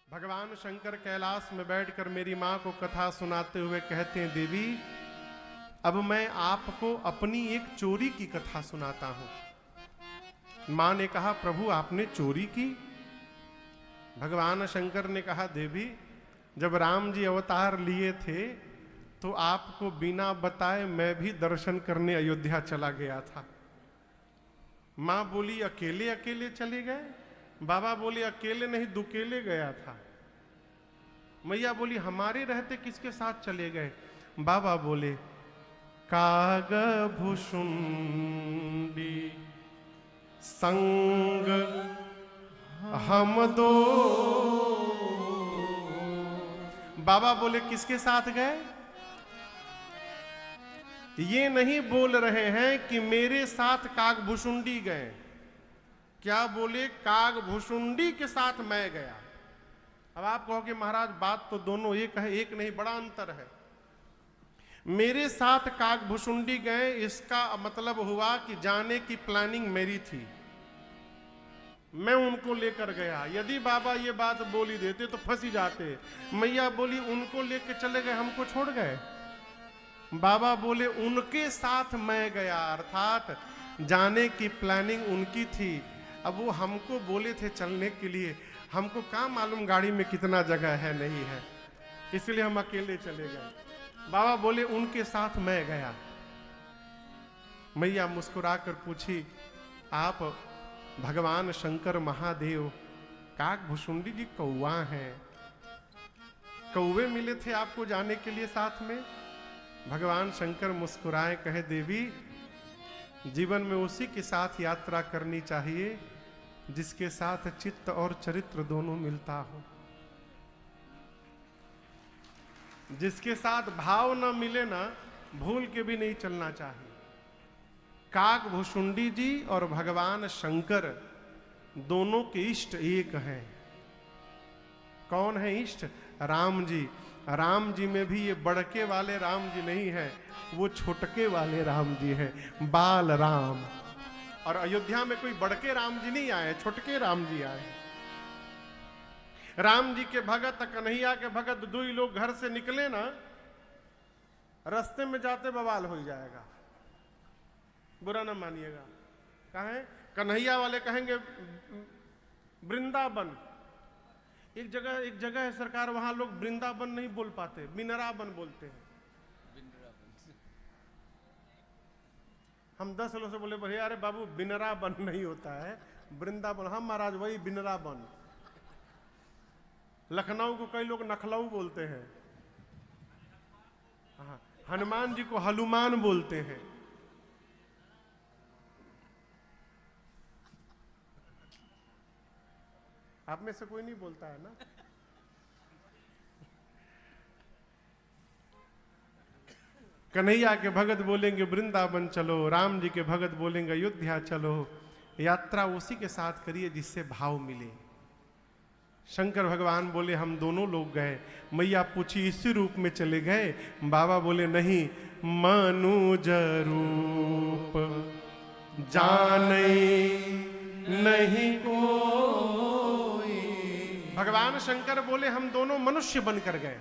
भगवान शंकर कैलाश में बैठकर मेरी माँ को कथा सुनाते हुए कहते हैं, देवी अब मैं आपको अपनी एक चोरी की कथा सुनाता हूं। माँ ने कहा, प्रभु आपने चोरी की? भगवान शंकर ने कहा, देवी जब राम जी अवतार लिए थे तो आपको बिना बताए मैं भी दर्शन करने अयोध्या चला गया था। माँ बोली, अकेले अकेले चले गए? बाबा बोले, अकेले नहीं दुकेले गया था। मैया बोली, हमारे रहते किसके साथ चले गए? बाबा बोले, काग भुषुंडी संग हम दो। बाबा बोले, किसके साथ गए? ये नहीं बोल रहे हैं कि मेरे साथ काग भुषुंडी गए, क्या बोले? काग भुषुंडी के साथ मैं गया। अब आप कहोगे, महाराज बात तो दोनों एक है। एक नहीं, बड़ा अंतर है। मेरे साथ काग भुषुंडी गए, इसका मतलब हुआ कि जाने की प्लानिंग मेरी थी, मैं उनको लेकर गया। यदि बाबा ये बात बोल ही देते तो फंस ही जाते। मैया बोली, उनको लेकर चले गए, हमको छोड़ गए? बाबा बोले, उनके साथ मैं गया, अर्थात जाने की प्लानिंग उनकी थी। अब वो हमको बोले थे चलने के लिए, हमको क्या मालूम गाड़ी में कितना जगह है नहीं है, इसलिए हम अकेले चले गए। बाबा बोले, उनके साथ मैं गया। मैया मुस्कुराकर पूछी, आप भगवान शंकर महादेव काग भुषुंडी जी कौवा हैं, कौवे मिले थे आपको जाने के लिए साथ में? भगवान शंकर मुस्कुराए, कहे, देवी जीवन में उसी के साथ यात्रा करनी चाहिए जिसके साथ चित्त और चरित्र दोनों मिलता हो। जिसके साथ भाव न मिले ना, भूल के भी नहीं चलना चाहिए। काग भुषुंडी जी और भगवान शंकर दोनों के इष्ट एक हैं। कौन है इष्ट? राम जी। राम जी में भी ये बड़के वाले राम जी नहीं है, वो छोटके वाले राम जी हैं, बाल राम। और अयोध्या में कोई बड़के राम जी नहीं आए, छोटके राम जी आए। राम जी के भगत, कन्हैया के भगत, दो ही लोग घर से निकले ना, रास्ते में जाते बवाल हो जाएगा, बुरा ना मानिएगा। कहें कन्हैया वाले कहेंगे वृंदावन। एक जगह है सरकार, वहां लोग वृंदावन नहीं बोल पाते, बिनरावन बोलते हैं। हम 10 लोगों से बोले, भैया अरे बाबू बिनरावन नहीं होता है, वृंदावन। हम महाराज वही बिनरावन। लखनऊ को कई लोग नखलऊ बोलते हैं, हाँ, हनुमान जी को हनुमान बोलते हैं। आप में से कोई नहीं बोलता है ना? कन्हैया के भगत बोलेंगे वृंदावन चलो, राम जी के भगत बोलेंगे अयोध्या चलो। यात्रा उसी के साथ करिए जिससे भाव मिले। शंकर भगवान बोले, हम दोनों लोग गए। मैया पूछी, इसी रूप में चले गए? बाबा बोले, नहीं, मनुज रूप जाने नहीं कोई। भगवान शंकर बोले, हम दोनों मनुष्य बनकर गए।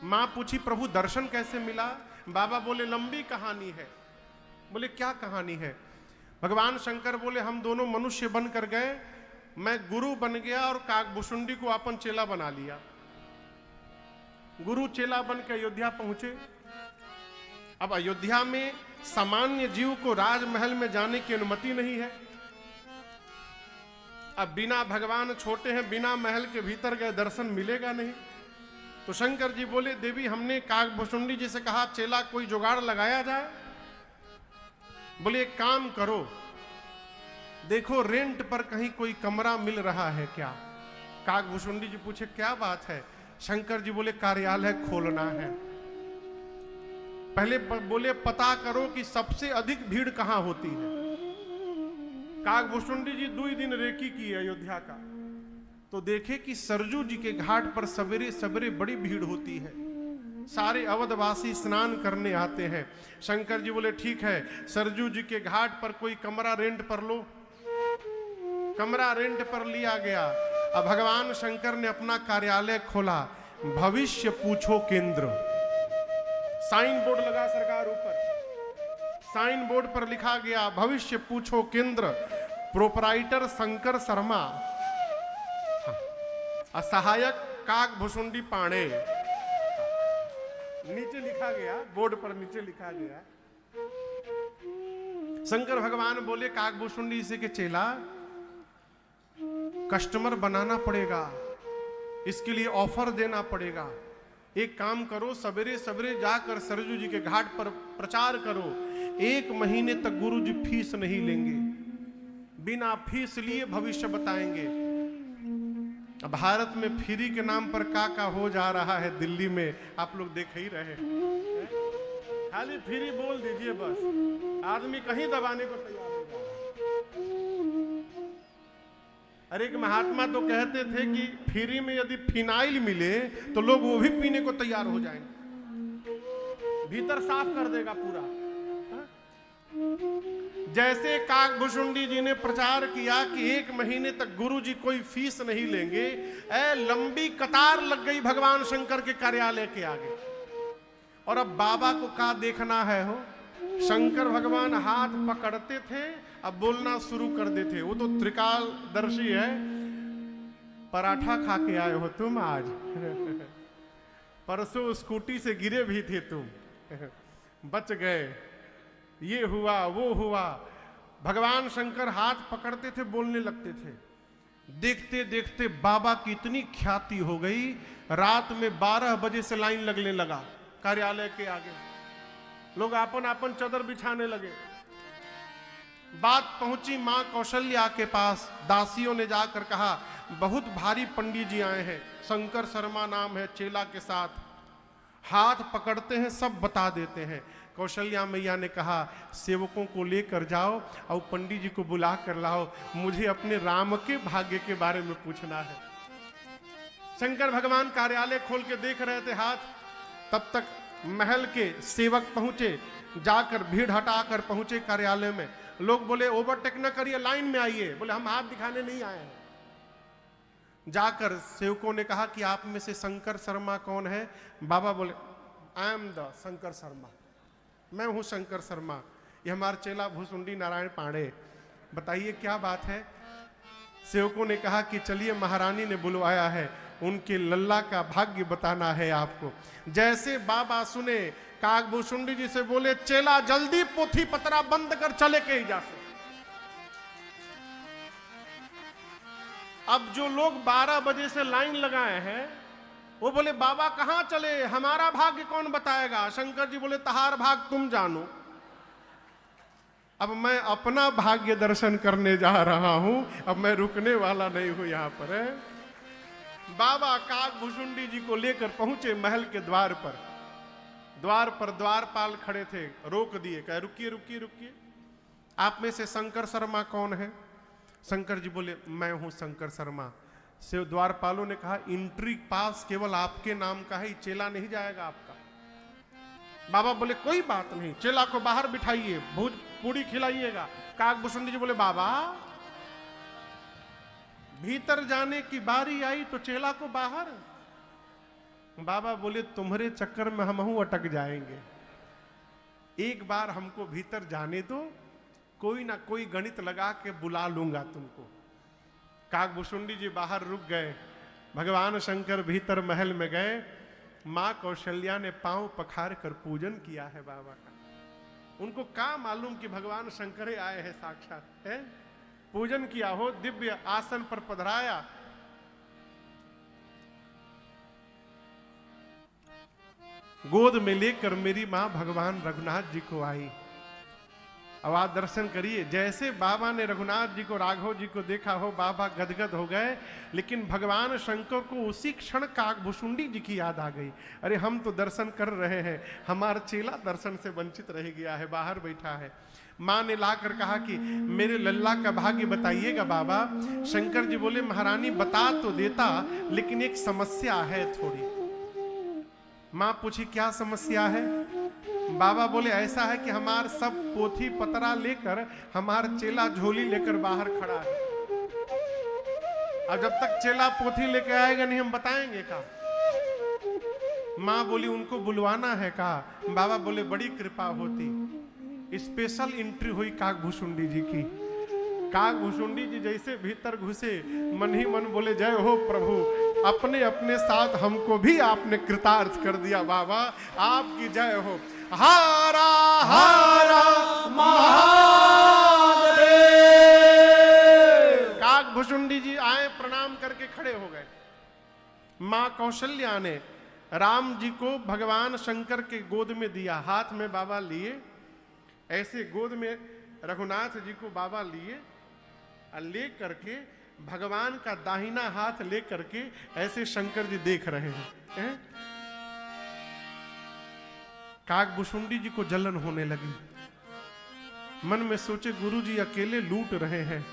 मां पूछी, प्रभु दर्शन कैसे मिला? बाबा बोले, लंबी कहानी है। बोले, क्या कहानी है? भगवान शंकर बोले, हम दोनों मनुष्य बनकर गए, मैं गुरु बन गया और काग भुषुंडी को अपन चेला बना लिया। गुरु चेला बन के अयोध्या पहुंचे। अब अयोध्या में सामान्य जीव को राजमहल में जाने की अनुमति नहीं है। अब बिना भगवान छोटे हैं, बिना महल के भीतर गए दर्शन मिलेगा नहीं। तो शंकर जी बोले, देवी हमने काग भुषुंडी जी से कहा चेला कोई जुगाड़ लगाया जाए। बोले, एक काम करो, देखो रेंट पर कहीं कोई कमरा मिल रहा है क्या? काग भुषुंडी जी पूछे, क्या बात है? शंकर जी बोले, कार्यालय खोलना है। पहले बोले, पता करो कि सबसे अधिक भीड़ कहां होती है। काग भुषुंडी जी 2 दिन रेकी की अयोध्या का, तो देखे कि सरजू जी के घाट पर सवेरे सवेरे बड़ी भीड़ होती है, सारे अवधवासी स्नान करने आते हैं। शंकर जी बोले, ठीक है, सरजू जी के घाट पर कोई कमरा रेंट पर लो। कमरा रेंट पर लिया गया। अब भगवान शंकर ने अपना कार्यालय खोला, भविष्य पूछो केंद्र। साइन बोर्ड लगा सरकार ऊपर, साइन बोर्ड पर लिखा गया भविष्य पूछो केंद्र, प्रोपराइटर शंकर शर्मा, सहायक काग भुसुंडी पांडे। नीचे लिखा गया, बोर्ड पर नीचे लिखा गया। शंकर भगवान बोले काग भुसुंडी से के चेला, कस्टमर बनाना पड़ेगा, इसके लिए ऑफर देना पड़ेगा। एक काम करो, सवेरे सवेरे जाकर सरजू जी के घाट पर प्रचार करो, 1 महीने तक गुरुजी फीस नहीं लेंगे, बिना फीस लिए भविष्य बताएंगे। अब भारत में फ्री के नाम पर का हो जा रहा है, दिल्ली में आप लोग देख ही रहे हैं। खाली फ्री बोल दीजिए बस, आदमी कहीं दबाने को तैयार हो जाएगा। अरे एक महात्मा तो कहते थे कि फ्री में यदि फिनाइल मिले तो लोग वो भी पीने को तैयार हो जाएंगे, भीतर साफ कर देगा पूरा। जैसे काग भुसुंडी जी ने प्रचार किया कि 1 महीने तक गुरुजी कोई फीस नहीं लेंगे, लंबी कतार लग गई भगवान शंकर के कार्यालय के आगे। और अब बाबा को क्या देखना है हो, शंकर भगवान हाथ पकड़ते थे, अब बोलना शुरू कर देते। वो तो त्रिकालदर्शी है। पराठा खा के आए हो तुम आज, परसों स्कूटी से गिरे भी थे तुम, बच गए, ये हुआ वो हुआ। भगवान शंकर हाथ पकड़ते थे, बोलने लगते थे। देखते देखते बाबा की इतनी ख्याति हो गई, रात में 12 बजे से लाइन लगने लगा कार्यालय के आगे। लोग आपन आपन चादर बिछाने लगे। बात पहुंची मां कौशल्या के पास। दासियों ने जाकर कहा बहुत भारी पंडित जी आए हैं, शंकर शर्मा नाम है, चेला के साथ हाथ पकड़ते हैं, सब बता देते हैं। कौशल्या मैया ने कहा सेवकों को लेकर जाओ और पंडित जी को बुला कर लाओ, मुझे अपने राम के भाग्य के बारे में पूछना है। शंकर भगवान कार्यालय खोल के देख रहे थे हाथ, तब तक महल के सेवक पहुंचे, जाकर भीड़ हटाकर पहुंचे कार्यालय में। लोग बोले ओवरटेक न करिए, लाइन में आइए। बोले हम हाथ दिखाने नहीं आए हैं। जाकर सेवकों ने कहा कि आप में से शंकर शर्मा कौन है? बाबा बोले I am the Shankar Sharma, मैं हूं शंकर शर्मा, ये हमारे चेला भुसुंडी नारायण पांडे, बताइए क्या बात है? सेवकों ने कहा कि चलिए महारानी ने बुलवाया है, उनके लल्ला का भाग्य बताना है आपको। जैसे बाबा सुने, काग भुसुंडी जी से बोले चेला जल्दी पोथी पतरा बंद कर चले के ही जा से। अब जो लोग 12 बजे से लाइन लगाए हैं वो बोले बाबा कहां चले, हमारा भाग्य कौन बताएगा? शंकर जी बोले तहार भाग तुम जानो, अब मैं अपना भाग्य दर्शन करने जा रहा हूं, अब मैं रुकने वाला नहीं हूं यहां पर। है बाबा काग भुसुंडी जी को लेकर पहुंचे महल के द्वार पर। द्वार पर द्वारपाल खड़े थे, रोक दिए, कहे रुकिए रुकिए रुकिए, आप में से शंकर शर्मा कौन है? शंकर जी बोले मैं हूं शंकर शर्मा। से द्वारपालों ने कहा एंट्री पास केवल आपके नाम का है, चेला नहीं जाएगा आपका। बाबा बोले कोई बात नहीं, चेला को बाहर बिठाइए, भूज पूरी खिलाइएगा। काग भुसुंडी जी बोले बाबा भीतर जाने की बारी आई तो चेला को बाहर। बाबा बोले तुम्हारे चक्कर में हम अटक जाएंगे, एक बार हमको भीतर जाने दो, कोई ना कोई गणित लगा के बुला लूंगा तुमको। काग भुसुंडी जी बाहर रुक गए, भगवान शंकर भीतर महल में गए। मां कौशल्या ने पांव पखार कर पूजन किया है बाबा का। उनको क्या मालूम कि भगवान शंकर आए हैं साक्षात, है? पूजन किया हो, दिव्य आसन पर पधराया। गोद में लेकर मेरी मां भगवान रघुनाथ जी को आई। अब आप दर्शन करिए, जैसे बाबा ने रघुनाथ जी को, राघव जी को देखा हो, बाबा गदगद हो गए। लेकिन भगवान शंकर को उसी क्षण काग भुसुंडी जी की याद आ गई। अरे हम तो दर्शन कर रहे हैं, हमारा चेला दर्शन से वंचित रह गया है, बाहर बैठा है। मां ने लाकर कहा कि मेरे लल्ला का भाग्य बताइएगा बाबा। शंकर जी बोले महारानी बता तो देता, लेकिन एक समस्या है थोड़ी। मां पूछी क्या समस्या है? बाबा बोले ऐसा है कि हमार सब पोथी पतरा लेकर हमार चेला झोली लेकर बाहर खड़ा है। अब जब तक चेला पोथी लेके आएगा नहीं हम बताएंगे का। माँ बोली उनको बुलवाना है का। बाबा बोले बड़ी कृपा होती। स्पेशल एंट्री हुई काकभूषुंडी जी की। काकभूषुंडी जी जैसे भीतर घुसे मन ही मन बोले जय हो प्रभु, अपने अपने साथ हमको भी आपने कृतार्थ कर दिया बाबा, आपकी जय हो। हारा हारा महादेव। काकभूषुंडी जी आए, प्रणाम करके खड़े हो गए। मां कौशल्या ने राम जी को भगवान शंकर के गोद में दिया, हाथ में बाबा लिए, ऐसे गोद में रघुनाथ जी को बाबा लिए, ले करके भगवान का दाहिना हाथ ले करके ऐसे शंकर जी देख रहे हैं। काकभूषुंडी जी को जलन होने लगी। मन में सोचे गुरु जी अकेले लूट रहे हैं,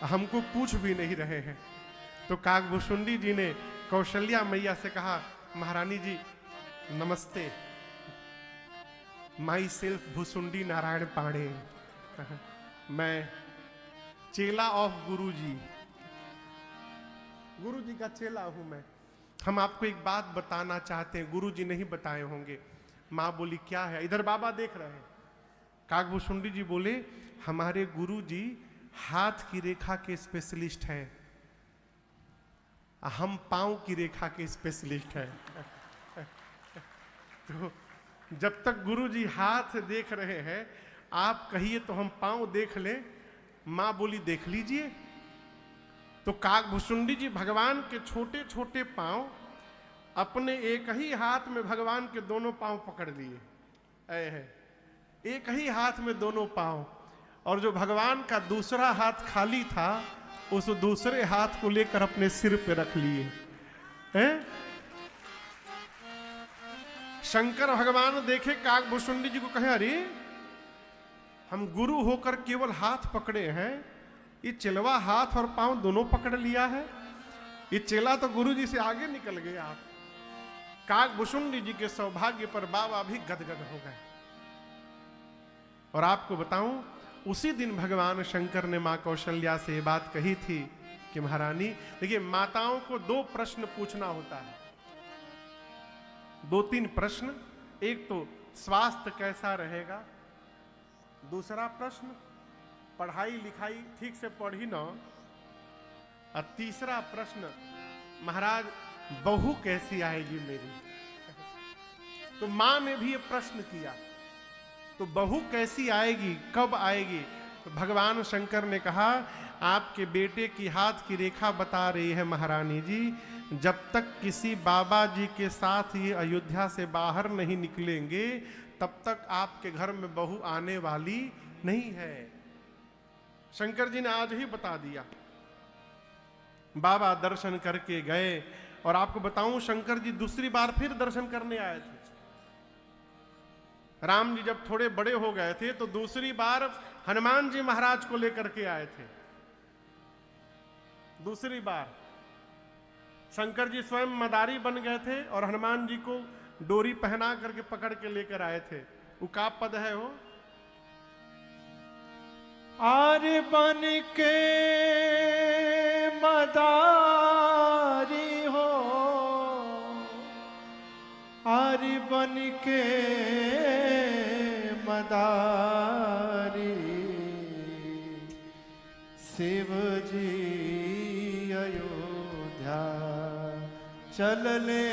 हमको पूछ भी नहीं रहे हैं। तो काकभूषुंडी जी ने कौशल्या मैया से कहा, महारानी जी नमस्ते, माई सेल्फ भूसुंडी नारायण पांडे, मैं चेला ऑफ गुरु जी का चेला हूं मैं। हम आपको एक बात बताना चाहते हैं, गुरु जी नहीं बताए होंगे। मां बोली क्या है? इधर बाबा देख रहे हैं। काकभूषुंडी जी बोले हमारे गुरु जी हाथ की रेखा के स्पेशलिस्ट हैं, हम पांव की रेखा के स्पेशलिस्ट हैं। तो जब तक गुरु जी हाथ देख रहे हैं, आप कहिए तो हम पांव देख लें। मां बोली देख लीजिए। तो काकभूषुंडी जी भगवान के छोटे छोटे पांव अपने एक ही हाथ में भगवान के दोनों पांव पकड़ लिए, एक ही हाथ में दोनों पांव, और जो भगवान का दूसरा हाथ खाली था उस दूसरे हाथ को लेकर अपने सिर पे रख लिए हैं। शंकर भगवान देखे काकभूषुंडी जी को, कहे अरे हम गुरु होकर केवल हाथ पकड़े हैं, ये चेलवा हाथ और पांव दोनों पकड़ लिया है, ये चेला तो गुरु जी से आगे निकल गए। आप काकभूषुंडी जी के सौभाग्य पर बाबा भी गदगद हो गए। और आपको बताऊं, उसी दिन भगवान शंकर ने मां कौशल्या से ये बात कही थी कि महारानी देखिए, माताओं को 2 प्रश्न पूछना होता है, 2-3 प्रश्न। एक तो स्वास्थ्य कैसा रहेगा, दूसरा प्रश्न पढ़ाई लिखाई ठीक से पढ़ी ना, और तीसरा प्रश्न महाराज बहू कैसी आएगी मेरी। तो मां ने भी ये प्रश्न किया, तो बहू कैसी आएगी, कब आएगी? तो भगवान शंकर ने कहा आपके बेटे की हाथ की रेखा बता रही है महारानी जी, जब तक किसी बाबा जी के साथ ये अयोध्या से बाहर नहीं निकलेंगे तब तक आपके घर में बहू आने वाली नहीं है। शंकर जी ने आज ही बता दिया। बाबा दर्शन करके गए, और आपको बताऊं शंकर जी दूसरी बार फिर दर्शन करने आए थे। राम जी जब थोड़े बड़े हो गए थे तो दूसरी बार हनुमान जी महाराज को लेकर के आए थे। दूसरी बार शंकर जी स्वयं मदारी बन गए थे और हनुमान जी को डोरी पहना करके पकड़ के लेकर आए थे। वो का पद है वो, आर्य बन के मदारी हो, आर्य बन के मदारी, शिव जी अयोध्या चलले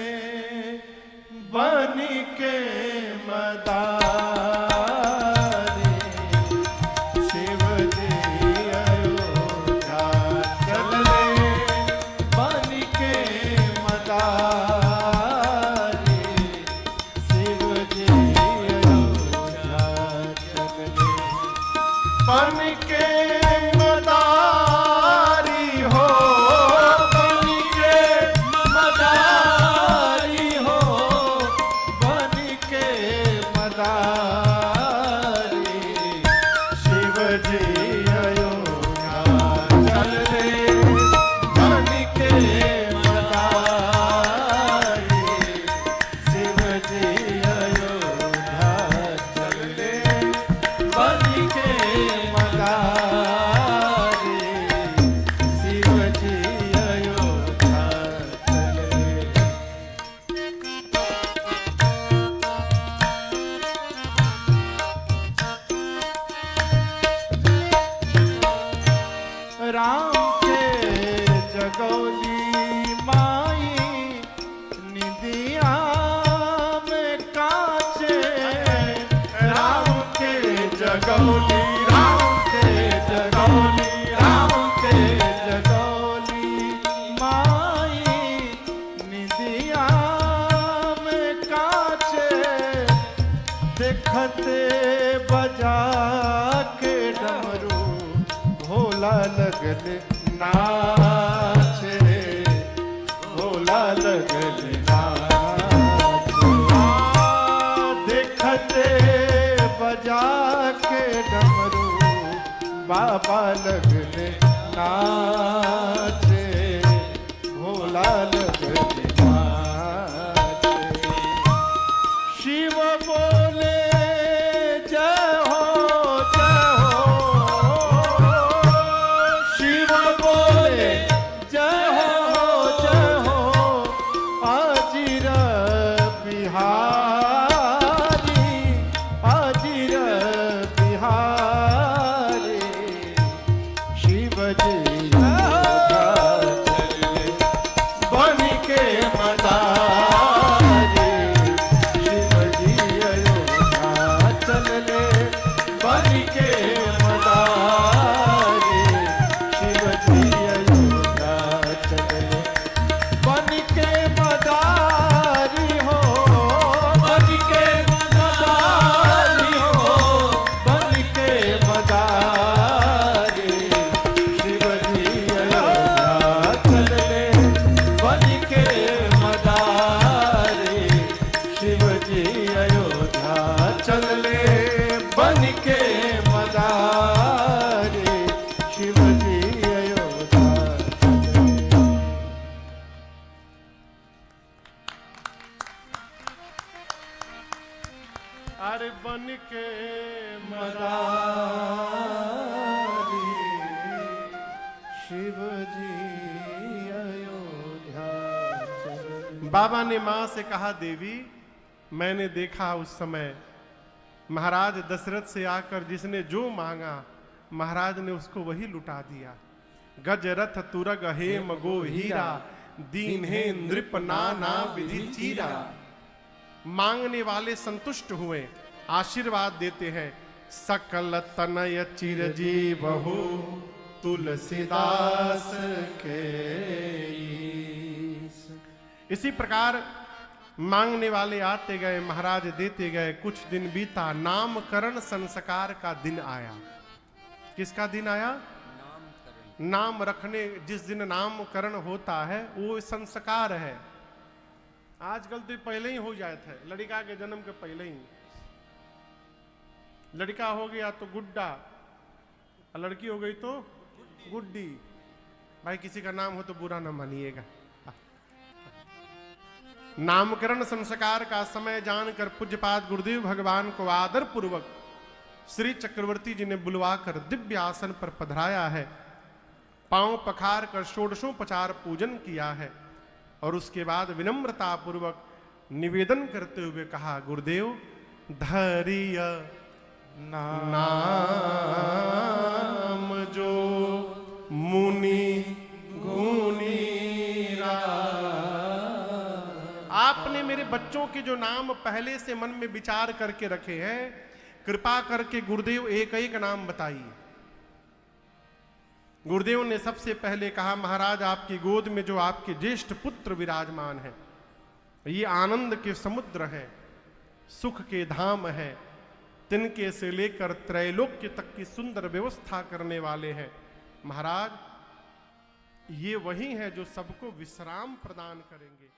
बन के मदारी। मदारी देखते बजा के डमरू भोला लगल नाचे, भोला लगल नाचे। देखते बजा के डमरू बाबा लगल नाचे, भोला लगल नाचे। शिव बोले जय हो जय हो, शिव बोले जय हो आजिर बिहारी, आजिर बिहारी। शिव जी बन के मदारी, शिव जी अयोध्या चलले बन के मदारी। शिव जी अयोध्या चलले बन के मदारी हो, बन के मदारी हो, बन के मदारी। शिव जी अयोध्या चलले बन के मदारी। शिव जी अयोध्या चलले बन के मदारी। शिव जी अयोध्या चलले। अरे बन के मदारी शिव जी अयोध्या चले। बाबा ने मां से कहा, देवी मैंने देखा उस समय महाराज दशरथ से आकर जिसने जो मांगा महाराज ने उसको वही लुटा दिया। गज रथ तुरग हेम गो हीरा, दीन है नृप नाना विधि चीरा। मांगने वाले संतुष्ट हुए, आशीर्वाद देते हैं। सकल तनय चिरजीव हो तुलसीदास के इसी प्रकार मांगने वाले आते गए, महाराज देते गए। कुछ दिन बीता, नामकरण संस्कार का दिन आया। किसका दिन आया? नाम रखने, जिस दिन नामकरण होता है वो संस्कार है। आजकल तो पहले ही हो जाता है, लड़का के जन्म के पहले ही। लड़का हो गया तो गुड्डा, लड़की हो गई तो गुड्डी। भाई किसी का नाम हो तो बुरा ना मानिएगा। नामकरण संस्कार का समय जानकर पूज्यपाद गुरुदेव भगवान को आदर पूर्वक श्री चक्रवर्ती जी ने बुलवाकर दिव्य आसन पर पधराया है। पांव पखार कर षोडशोपचार पूजन किया है और उसके बाद विनम्रता पूर्वक निवेदन करते हुए कहा, गुरुदेव धैर्य नाम जो मुनि गुणी आपने मेरे बच्चों के जो नाम पहले से मन में विचार करके रखे हैं, कृपा करके गुरुदेव एक एक नाम बताइए। गुरुदेव ने सबसे पहले कहा, महाराज आपकी गोद में जो आपके ज्येष्ठ पुत्र विराजमान है, ये आनंद के समुद्र हैं, सुख के धाम हैं, तिनके से लेकर त्रैलोक्य तक की सुंदर व्यवस्था करने वाले हैं। महाराज ये वही हैं जो सबको विश्राम प्रदान करेंगे।